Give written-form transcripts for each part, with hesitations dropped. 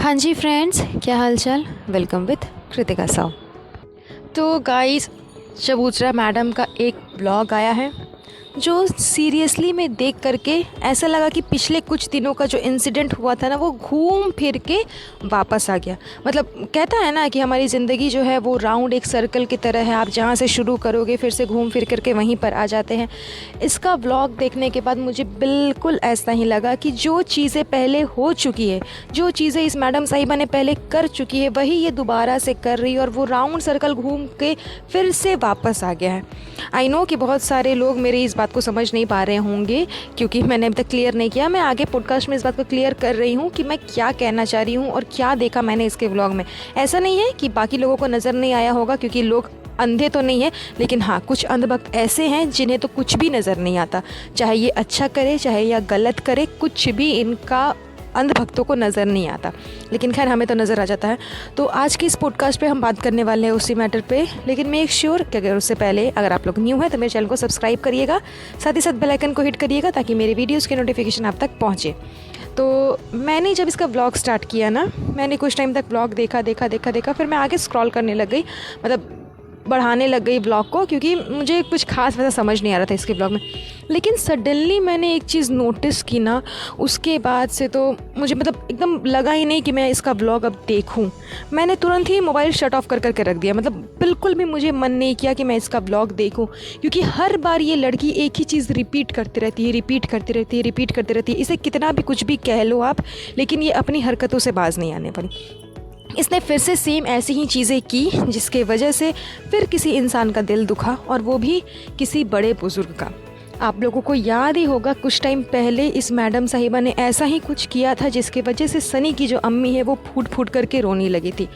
हाँ जी फ्रेंड्स, क्या हाल चाल। Welcome with Kritika Sao. तो गाइस, चबूतरा मैडम का एक ब्लॉग आया है जो सीरियसली में देख करके ऐसा लगा कि पिछले कुछ दिनों का जो इंसिडेंट हुआ था ना, वो घूम फिर के वापस आ गया। मतलब कहता है ना कि हमारी ज़िंदगी जो है वो राउंड एक सर्कल की तरह है। आप जहाँ से शुरू करोगे फिर से घूम फिर करके वहीं पर आ जाते हैं। इसका व्लॉग देखने के बाद मुझे बिल्कुल ऐसा ही लगा कि जो चीज़ें पहले हो चुकी है, जो चीज़ें इस मैडम साहिबा ने पहले कर चुकी है, वही ये दोबारा से कर रही है और वो राउंड सर्कल घूम के फिर से वापस आ गया है। आई नो कि बहुत सारे लोग मेरी इस बात को समझ नहीं पा रहे होंगे क्योंकि मैंने अभी तक क्लियर नहीं किया। मैं आगे पॉडकास्ट में इस बात को क्लियर कर रही हूँ कि मैं क्या कहना चाह रही हूँ और क्या देखा मैंने इसके व्लॉग में। ऐसा नहीं है कि बाकी लोगों को नज़र नहीं आया होगा, क्योंकि लोग अंधे तो नहीं है, लेकिन हाँ, कुछ अंधभक्त ऐसे हैं जिन्हें तो कुछ भी नज़र नहीं आता। चाहे ये अच्छा करे चाहे या गलत करे, कुछ भी इनका अंधभक्तों को नज़र नहीं आता, लेकिन खैर हमें तो नज़र आ जाता है। तो आज की इस पॉडकास्ट पे हम बात करने वाले हैं उसी मैटर पे, लेकिन मेक श्योर कि अगर उससे पहले अगर आप लोग न्यू हैं तो मेरे चैनल को सब्सक्राइब करिएगा, साथ ही साथ बेल आइकन को हिट करिएगा ताकि मेरे वीडियोज़ की नोटिफिकेशन आप तक पहुँचे। तो मैंने जब इसका व्लॉग स्टार्ट किया ना, मैंने कुछ टाइम तक व्लॉग देखा, फिर मैं आगे स्क्रॉल करने लग गई, मतलब बढ़ाने लग गई ब्लॉग को, क्योंकि मुझे कुछ खास वैसा समझ नहीं आ रहा था इसके ब्लॉग में। लेकिन सडनली मैंने एक चीज़ नोटिस की ना, उसके बाद से तो मुझे मतलब एकदम लगा ही नहीं कि मैं इसका ब्लॉग अब देखूं। मैंने तुरंत ही मोबाइल शट ऑफ कर करके रख दिया। मतलब बिल्कुल भी मुझे मन नहीं किया कि मैं इसका ब्लॉग देखूं, क्योंकि हर बार ये लड़की एक ही चीज़ रिपीट करती रहती है। इसे कितना भी कुछ भी कह लो आप, लेकिन ये अपनी हरकतों से बाज नहीं आने वाली। इसने फिर से सेम ऐसी ही चीज़ें की जिसके वजह से फिर किसी इंसान का दिल दुखा, और वो भी किसी बड़े बुज़ुर्ग का। आप लोगों को याद ही होगा कुछ टाइम पहले इस मैडम साहिबा ने ऐसा ही कुछ किया था जिसके वजह से सनी की जो अम्मी है वो फूट फूट करके रोने लगी थी,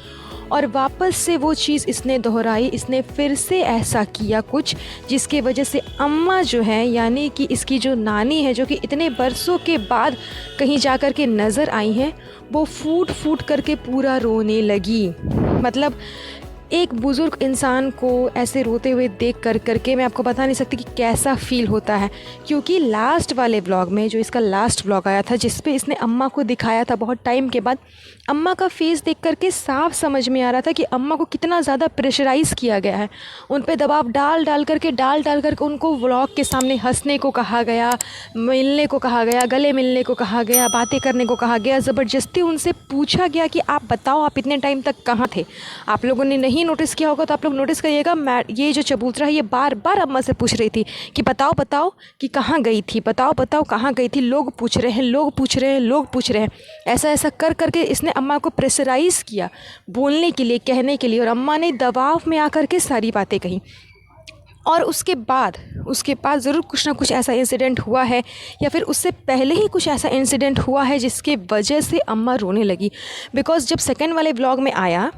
और वापस से वो चीज़ इसने दोहराई। इसने फिर से ऐसा किया कुछ जिसके वजह से अम्मा जो है, यानी कि इसकी जो नानी है, जो कि इतने बरसों के बाद कहीं जा कर के नज़र आई है, वो फूट फूट करके पूरा रोने लगी। मतलब एक बुज़ुर्ग इंसान को ऐसे रोते हुए देख कर करके मैं आपको बता नहीं सकती कि कैसा फ़ील होता है। क्योंकि लास्ट वाले ब्लॉग में, जो इसका लास्ट ब्लॉग आया था जिस पे इसने अम्मा को दिखाया था बहुत टाइम के बाद, अम्मा का फेस देख करके साफ समझ में आ रहा था कि अम्मा को कितना ज़्यादा प्रेशराइज़ किया गया है। उन पे दबाव डाल डाल करके उनको व्लॉग के सामने हंसने को कहा गया, मिलने को कहा गया, गले मिलने को कहा गया, बातें करने को कहा गया। ज़बरदस्ती उनसे पूछा गया कि आप बताओ आप इतने टाइम तक कहाँ थे। आप लोगों ने नहीं नोटिस किया होगा तो आप लोग नोटिस करिएगा, ये जो चबूतरा है ये बार बार अम्मा से पूछ रही थी कि बताओ बताओ कि कहाँ गई थी, बताओ बताओ कहाँ गई थी। लोग पूछ रहे हैं। ऐसा ऐसा कर करके इसने अम्मा को प्रेशराइज़ किया बोलने के लिए, कहने के लिए, और अम्मा ने दबाव में आकर के सारी बातें कही। और उसके बाद ज़रूर कुछ ना कुछ ऐसा इंसिडेंट हुआ है, या फिर उससे पहले ही कुछ ऐसा इंसिडेंट हुआ है जिसके वजह से अम्मा रोने लगी। बिकॉज़ जब सेकंड वाले व्लॉग में आया,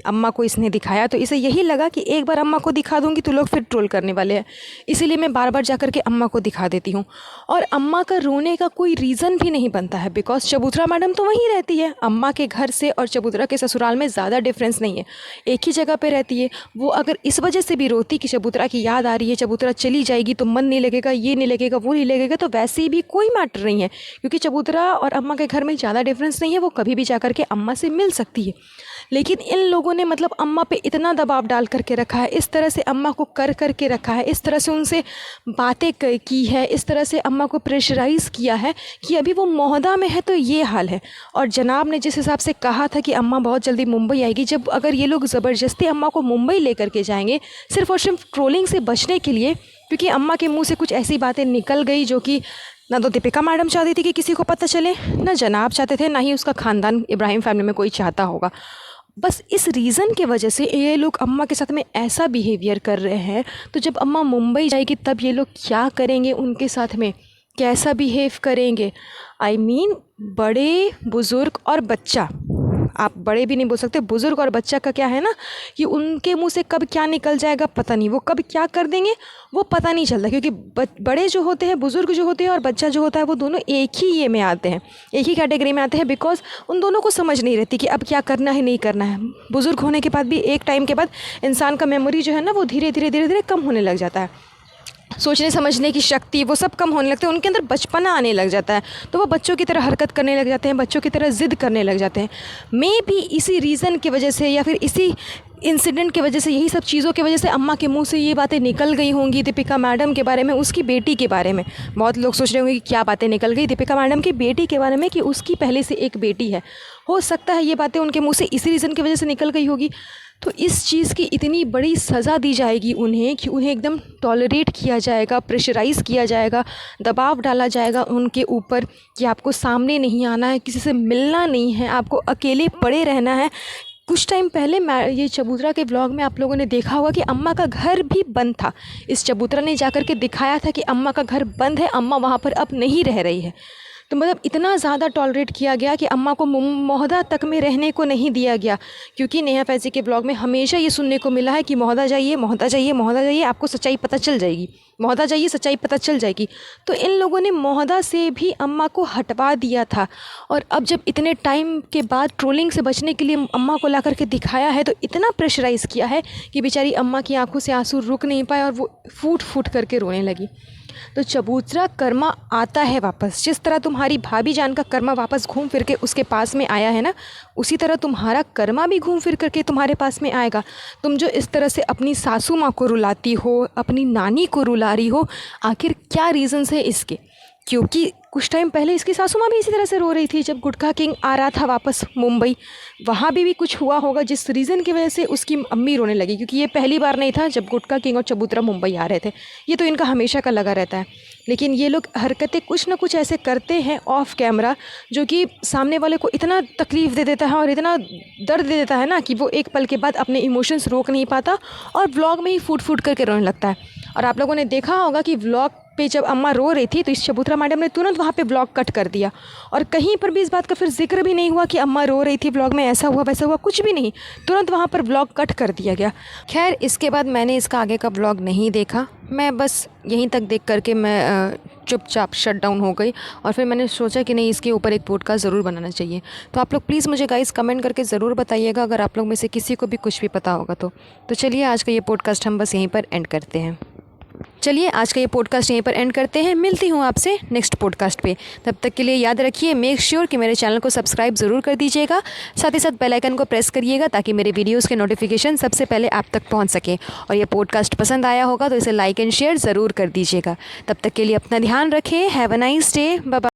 अम्मा को इसने दिखाया, तो इसे यही लगा कि एक बार अम्मा को दिखा दूंगी तो लोग फिर ट्रोल करने वाले हैं, इसीलिए मैं बार बार जा कर के अम्मा को दिखा देती हूँ। और अम्मा का रोने का कोई रीज़न भी नहीं बनता है, बिकॉज़ चबूतरा मैडम तो वहीं रहती है। अम्मा के घर से और चबूतरा के ससुराल में ज़्यादा डिफरेंस नहीं है, एक ही जगह पर रहती है। वो अगर इस वजह से भी रोती कि चबूतरा की याद आ रही है, चबूतरा चली जाएगी तो मन नहीं लगेगा, ये नहीं लगेगा, वो नहीं लगेगा, तो वैसे भी कोई मैटर नहीं है, क्योंकि चबूतरा और अम्मा के घर में ज़्यादा डिफरेंस नहीं है। वो कभी भी जा कर के अम्मा से मिल सकती है। लेकिन इन लोगों ने मतलब अम्मा पे इतना दबाव डाल करके रखा है, इस तरह से अम्मा को कर करके रखा है, इस तरह से उनसे बातें की है, इस तरह से अम्मा को प्रेशराइज़ किया है कि अभी वो मोहदा में है तो ये हाल है। और जनाब ने जिस हिसाब से कहा था कि अम्मा बहुत जल्दी मुंबई आएगी, जब अगर ये लोग ज़बरदस्ती अम्मा को मुंबई लेकर के जाएंगे सिर्फ़ और सिर्फ ट्रोलिंग से बचने के लिए, क्योंकि अम्मा के मुँह से कुछ ऐसी बातें निकल गई जो कि ना तो दीपिका मैडम चाहती थी कि किसी को पता चले, ना जनाब चाहते थे, ना ही उसका ख़ानदान इब्राहिम फैमिली में कोई चाहता होगा। बस इस रीज़न के वजह से ये लोग अम्मा के साथ में ऐसा बिहेवियर कर रहे हैं। तो जब अम्मा मुंबई जाएगी तब ये लोग क्या करेंगे, उनके साथ में कैसा बिहेव करेंगे। आई मीन बड़े बुज़ुर्ग और बच्चा, आप बड़े भी नहीं बोल सकते, बुज़ुर्ग और बच्चा का क्या है ना कि उनके मुंह से कब क्या निकल जाएगा पता नहीं, वो कब क्या कर देंगे वो पता नहीं चलता। क्योंकि बड़े जो होते हैं, बुज़ुर्ग जो होते हैं और बच्चा जो होता है, वो दोनों एक ही ये में आते हैं, एक ही कैटेगरी में आते हैं। बिकॉज़ उन दोनों को समझ नहीं रहती कि अब क्या करना है नहीं करना है। बुज़ुर्ग होने के बाद भी एक टाइम के बाद इंसान का मेमोरी जो है ना वो धीरे धीरे कम होने लग जाता है। सोचने समझने की शक्ति वो सब कम होने लगते हैं, उनके अंदर बचपना आने लग जाता है, तो वो बच्चों की तरह हरकत करने लग जाते हैं, बच्चों की तरह ज़िद करने लग जाते हैं। मे बी इसी रीज़न की वजह से या फिर इसी इंसिडेंट की वजह से, यही सब चीज़ों की वजह से अम्मा के मुंह से ये बातें निकल गई होंगी दीपिका मैडम के बारे में, उसकी बेटी के बारे में। बहुत लोग सोच रहे होंगे कि क्या बातें निकल गई दीपिका मैडम की बेटी के बारे में, कि उसकी पहले से एक बेटी है। हो सकता है ये बातें उनके मुंह से इसी रीज़न की वजह से निकल गई होगी। तो इस चीज़ की इतनी बड़ी सज़ा दी जाएगी उन्हें कि उन्हें एकदम टॉलरेट किया जाएगा, प्रेशराइज़ किया जाएगा, दबाव डाला जाएगा उनके ऊपर कि आपको सामने नहीं आना है, किसी से मिलना नहीं है, आपको अकेले पड़े रहना है। कुछ टाइम पहले ये चबूतरा के व्लॉग में आप लोगों ने देखा होगा कि अम्मा का घर भी बंद था। इस चबूतरा ने जाकर के दिखाया था कि अम्मा का घर बंद है, अम्मा वहाँ पर अब नहीं रह रही है। तो मतलब इतना ज़्यादा टॉलरेट किया गया कि अम्मा को मोहदा तक में रहने को नहीं दिया गया, क्योंकि नेहा फैज़ी के ब्लॉग में हमेशा ये सुनने को मिला है कि मोहदा जाइए, मोहदा जाइए, मोहदा जाइए, आपको सच्चाई पता चल जाएगी, मोहदा जाइए, सच्चाई पता चल जाएगी। तो इन लोगों ने मोहदा से भी अम्मा को हटवा दिया था, और अब जब इतने टाइम के बाद ट्रोलिंग से बचने के लिए अम्मा को ला करके दिखाया है, तो इतना प्रेशराइज़ किया है कि बेचारी अम्मा की आंखों से आंसू रुक नहीं पाए और वो फूट फूट करके रोने लगी। तो चबूतरा कर्मा आता है वापस। जिस तरह तुम्हारी भाभी जान का कर्मा वापस घूम फिर के उसके पास में आया है ना, उसी तरह तुम्हारा कर्मा भी घूम फिर करके तुम्हारे पास में आएगा। तुम जो इस तरह से अपनी सासू माँ को रुलाती हो, अपनी नानी को रुला रही हो, आखिर क्या रीज़न्स है इसके? क्योंकि कुछ टाइम पहले इसकी सासू माँ भी इसी तरह से रो रही थी जब गुटखा किंग आ रहा था वापस मुंबई। वहाँ भी कुछ हुआ होगा जिस रीज़न की वजह से उसकी अम्मी रोने लगी, क्योंकि ये पहली बार नहीं था जब गुटखा किंग और चबूतरा मुंबई आ रहे थे, ये तो इनका हमेशा का लगा रहता है। लेकिन ये लोग हरकतें कुछ ना कुछ ऐसे करते हैं ऑफ कैमरा जो कि सामने वाले को इतना तकलीफ़ दे देता है और इतना दर्द दे देता है ना कि वो एक पल के बाद अपने इमोशंस रोक नहीं पाता और व्लॉग में ही फूट फूट करके रोने लगता है। और आप लोगों ने देखा होगा कि व्लॉग पे जब अम्मा रो रही थी तो इस चबूतरा मैडम ने तुरंत वहाँ पे व्लॉग कट कर दिया, और कहीं पर भी इस बात का फिर जिक्र भी नहीं हुआ कि अम्मा रो रही थी व्लॉग में, ऐसा हुआ वैसा हुआ, कुछ भी नहीं, तुरंत वहाँ पर व्लॉग कट कर दिया गया। खैर, इसके बाद मैंने इसका आगे का व्लॉग नहीं देखा, मैं बस यहीं तक देख करके मैं चुपचाप शट डाउन हो गई। और फिर मैंने सोचा कि नहीं, इसके ऊपर एक पॉडकास्ट ज़रूर बनाना चाहिए। तो आप लोग प्लीज़ मुझे गाइस कमेंट करके ज़रूर बताइएगा अगर आप लोग में से किसी को भी कुछ भी पता होगा तो चलिए आज का ये पॉडकास्ट हम बस यहीं पर एंड करते हैं। चलिए आज का ये पॉडकास्ट यहीं पर एंड करते हैं। मिलती हूँ आपसे नेक्स्ट पॉडकास्ट पे। तब तक के लिए याद रखिए, मेक श्योर कि मेरे चैनल को सब्सक्राइब ज़रूर कर दीजिएगा, साथ ही साथ बेल आइकन को प्रेस करिएगा ताकि मेरे वीडियोस के नोटिफिकेशन सबसे पहले आप तक पहुँच सके। और ये पॉडकास्ट पसंद आया होगा तो इसे लाइक एंड शेयर ज़रूर कर दीजिएगा। तब तक के लिए अपना ध्यान रखें। Have a nice day. Bye bye.